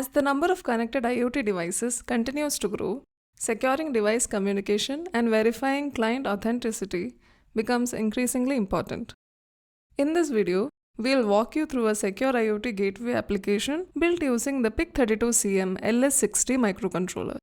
As the number of connected IoT devices continues to grow, securing device communication and verifying client authenticity becomes increasingly important. In this video, we'll walk you through a secure IoT gateway application built using the PIC32CM LS60 microcontroller,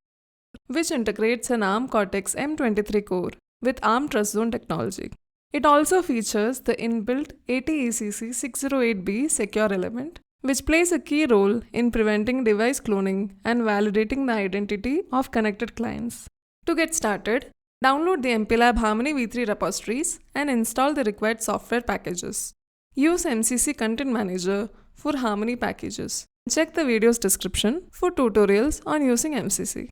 which integrates an ARM Cortex M23 core with ARM Trust Zone technology. It also features the inbuilt ATECC608B secure element, which plays a key role in preventing device cloning and validating the identity of connected clients. To get started, download the MPLAB Harmony v3 repositories and install the required software packages. Use MCC Content Manager for Harmony packages. Check the video's description for tutorials on using MCC.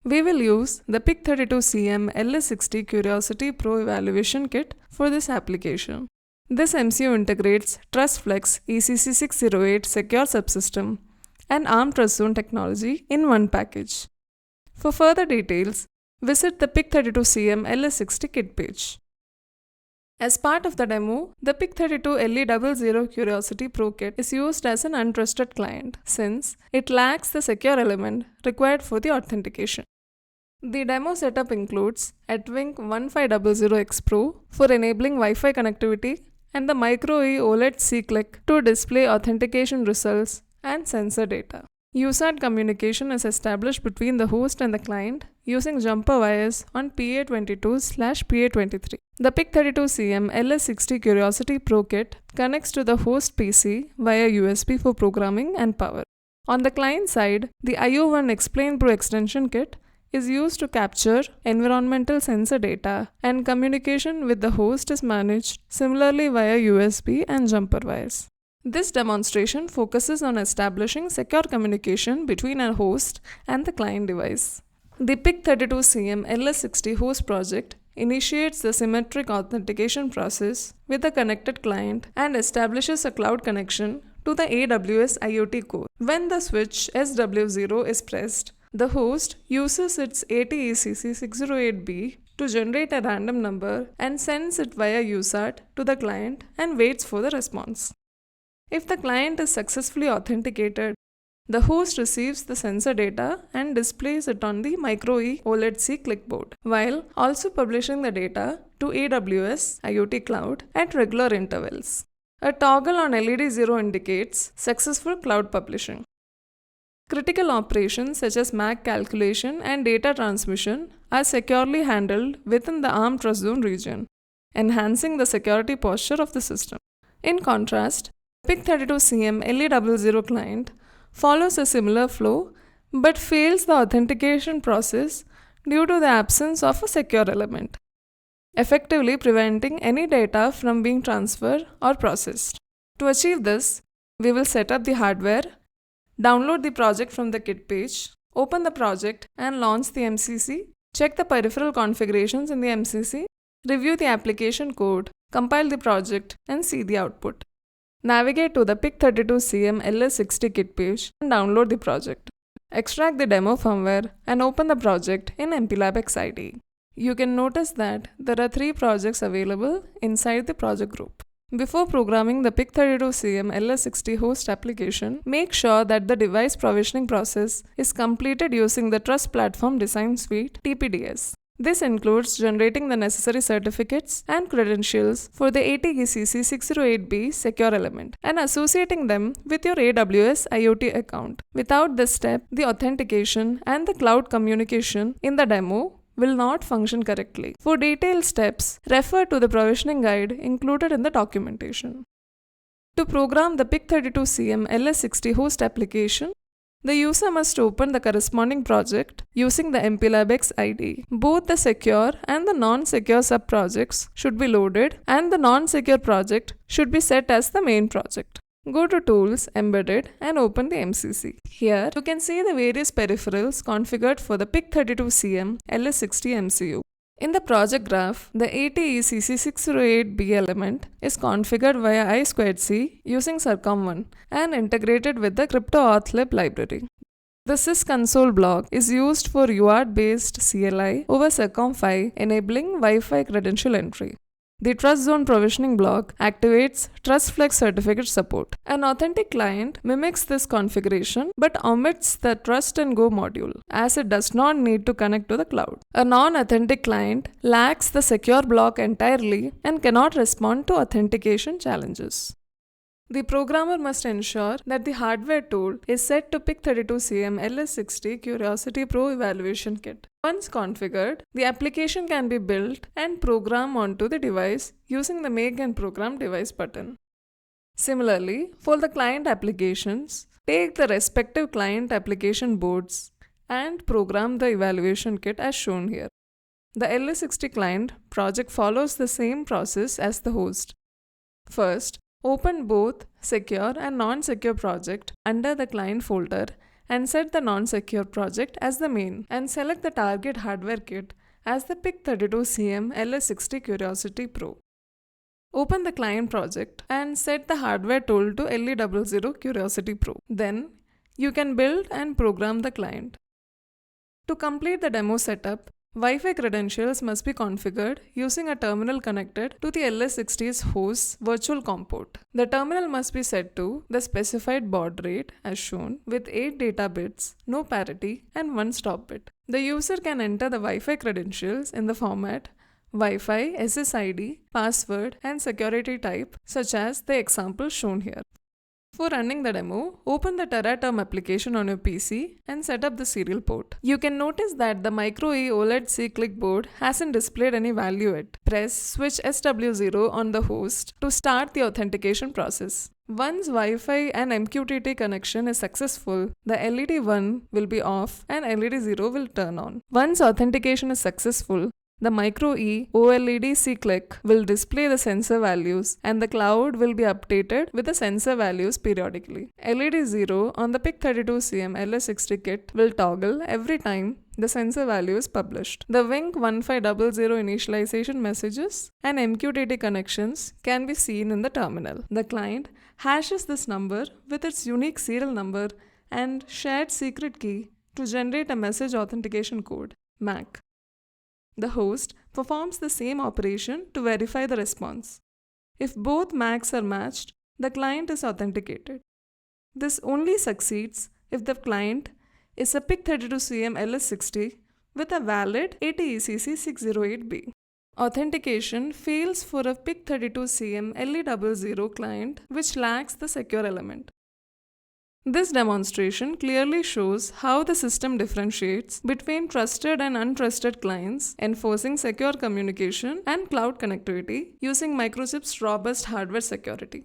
We will use the PIC32CM LS60 Curiosity Pro Evaluation Kit for this application. This MCU integrates TrustFlex ECC608 Secure Subsystem and ARM Trust Zone technology in one package. For further details, visit the PIC32CM LS60 kit page. As part of the demo, the PIC32LE00 Curiosity Pro Kit is used as an untrusted client since it lacks the secure element required for the authentication. The demo setup includes ATWINK 1500X Pro for enabling Wi-Fi connectivity and the MIKROE OLED C-Click to display authentication results and sensor data. USART communication is established between the host and the client using jumper wires on PA22/PA23. The PIC32CM LS60 Curiosity Pro Kit connects to the host PC via USB for programming and power. On the client side, the IO1 Xplained Pro Extension Kit is used to capture environmental sensor data, and communication with the host is managed similarly via USB and jumper wires. This demonstration focuses on establishing secure communication between a host and the client device. The PIC32CM LS60 host project initiates the symmetric authentication process with a connected client and establishes a cloud connection to the AWS IoT core. When the switch SW0 is pressed, the host uses its ATECC608B to generate a random number and sends it via USART to the client and waits for the response. If the client is successfully authenticated, the host receives the sensor data and displays it on the MIKROE OLED C clickboard, while also publishing the data to AWS IoT Cloud at regular intervals. A toggle on LED 0 indicates successful cloud publishing. Critical operations such as MAC calculation and data transmission are securely handled within the ARM Trust Zone region, enhancing the security posture of the system. In contrast, PIC32CM LE00 client follows a similar flow but fails the authentication process due to the absence of a secure element, effectively preventing any data from being transferred or processed. To achieve this, we will set up the hardware, download the project from the kit page, open the project and launch the MCC, check the peripheral configurations in the MCC, review the application code, compile the project and see the output. Navigate to the PIC32CM LS60 kit page and download the project. Extract the demo firmware and open the project in MPLAB XID. You can notice that there are 3 projects available inside the project group. Before programming the PIC32CM LS60 host application, make sure that the device provisioning process is completed using the Trust Platform Design Suite (TPDS). This includes generating the necessary certificates and credentials for the ATECC608B secure element and associating them with your AWS IoT account. Without this step, the authentication and the cloud communication in the demo will not function correctly. For detailed steps, refer to the provisioning guide included in the documentation. To program the PIC32CM LS60 host application, the user must open the corresponding project using the MPLAB XID. Both the secure and the non-secure sub-projects should be loaded, and the non-secure project should be set as the main project. Go to Tools, Embedded and open the MCC. Here, you can see the various peripherals configured for the PIC32CM LS60 MCU. In the project graph, the ATECC608B element is configured via I2C using Circom1 and integrated with the CryptoAuthLib library. The sysconsole block is used for UART-based CLI over Circom5, enabling Wi-Fi credential entry. The Trust Zone Provisioning block activates Trust Flex certificate support. An authentic client mimics this configuration but omits the Trust and Go module, as it does not need to connect to the cloud. A non-authentic client lacks the secure block entirely and cannot respond to authentication challenges. The programmer must ensure that the hardware tool is set to PIC32CM LS60 Curiosity Pro Evaluation Kit. Once configured, the application can be built and programmed onto the device using the Make and Program Device button. Similarly, for the client applications, take the respective client application boards and program the evaluation kit as shown here. The LS60 client project follows the same process as the host. First, open both secure and non-secure project under the client folder and set the non-secure project as the main and select the target hardware kit as the PIC32CM LS60 Curiosity Pro. Open the client project and set the hardware tool to LE00 Curiosity Pro. Then, you can build and program the client. To complete the demo setup, Wi-Fi credentials must be configured using a terminal connected to the LS60's host's virtual COM port. The terminal must be set to the specified baud rate as shown with 8 data bits, no parity, and 1 stop bit. The user can enter the Wi-Fi credentials in the format Wi-Fi, SSID, password, and security type, such as the example shown here. For running the demo, open the TerraTerm application on your PC and set up the serial port. You can notice that the MIKROE OLED C-click board hasn't displayed any value yet. Press switch SW0 on the host to start the authentication process. Once Wi-Fi and MQTT connection is successful, the LED 1 will be off and LED 0 will turn on. Once authentication is successful, the MIKROE OLED C-click will display the sensor values and the cloud will be updated with the sensor values periodically. LED 0 on the PIC32CM LS60 kit will toggle every time the sensor value is published. The Wink 1500 initialization messages and MQTT connections can be seen in the terminal. The client hashes this number with its unique serial number and shared secret key to generate a message authentication code, MAC. The host performs the same operation to verify the response. If both MACs are matched, the client is authenticated. This only succeeds if the client is a PIC32CM LS60 with a valid ATECC 608B. Authentication fails for a PIC32CM LE00 client which lacks the secure element. This demonstration clearly shows how the system differentiates between trusted and untrusted clients, enforcing secure communication and cloud connectivity using Microchip's robust hardware security.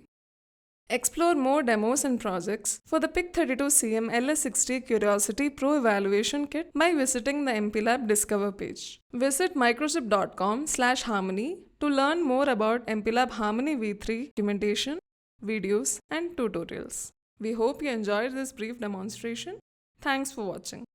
Explore more demos and projects for the PIC32CM LS60 Curiosity Pro Evaluation Kit by visiting the MPLAB Discover page. Visit microchip.com/harmony to learn more about MPLAB Harmony v3 documentation, videos, and tutorials. We hope you enjoyed this brief demonstration. Thanks for watching.